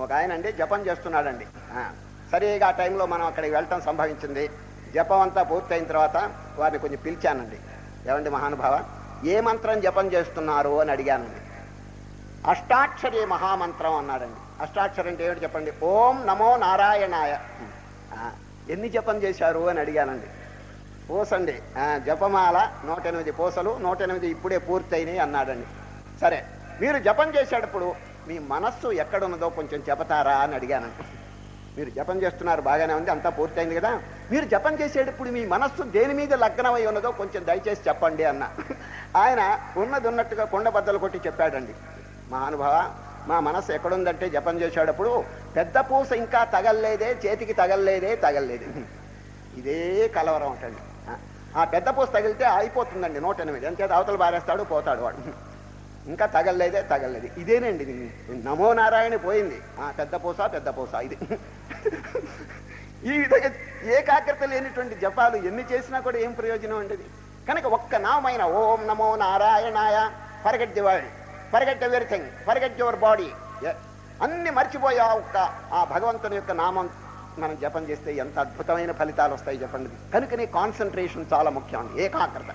ఒక ఆయన అండి జపం చేస్తున్నాడండి. సరిగా ఆ టైంలో మనం అక్కడికి వెళ్ళటం సంభవించింది. జపం అంతా పూర్తయిన తర్వాత వారిని కొంచెం పిలిచానండి. ఏమండి మహానుభావ, ఏ మంత్రం జపం చేస్తున్నారు అని అడిగానండి. అష్టాక్షరి మహామంత్రం అన్నాడండి. అష్టాక్షరి అంటే ఏమిటి చెప్పండి? ఓం నమో నారాయణాయ. ఎన్ని జపం చేశారు అని అడిగానండి. పూసండి, జపమాల 108 పూసలు, 108 ఇప్పుడే పూర్తయినాయి అన్నాడండి. సరే, మీరు జపం చేసేటప్పుడు మీ మనస్సు ఎక్కడున్నదో కొంచెం చెబుతారా అని అడిగానండి. మీరు జపం చేస్తున్నారు, బాగానే ఉంది, అంతా పూర్తయింది కదా, మీరు జపం చేసేటప్పుడు మీ మనస్సు దేని మీద లగ్నమై ఉన్నదో కొంచెం దయచేసి చెప్పండి అన్న. ఆయన ఉన్నది ఉన్నట్టుగా కొండ బద్దలు కొట్టి చెప్పాడండి. మహానుభావ, మా మనస్సు ఎక్కడుందంటే జపం చేసేటప్పుడు పెద్ద పూస ఇంకా తగల్లేదే, చేతికి తగల్లేదే. ఇదే కలవరం అంటండి. ఆ పెద్ద పూస తగిలితే అయిపోతుందండి 108. అంతే, అవతల బారేస్తాడు, పోతాడు వాడు. ఇంకా తగల్లేదు. ఇదేనండి నమో నారాయణ పోయింది. పెద్ద పూస ఇది. ఈ విధంగా ఏకాగ్రత లేనిటువంటి జపాలు ఎన్ని చేసినా కూడా ఏం ప్రయోజనం అండి? కనుక ఒక్క నామైన ఓం నమో నారాయణాయ, forget the world, forget everything, forget your body, అన్ని మర్చిపోయా ఒక్క ఆ భగవంతుని యొక్క నామం మనం జపం చేస్తే ఎంత అద్భుతమైన ఫలితాలు వస్తాయి చెప్పండి. కనుకనే కాన్సన్ట్రేషన్ చాలా ముఖ్యం అండి, ఏకాగ్రత.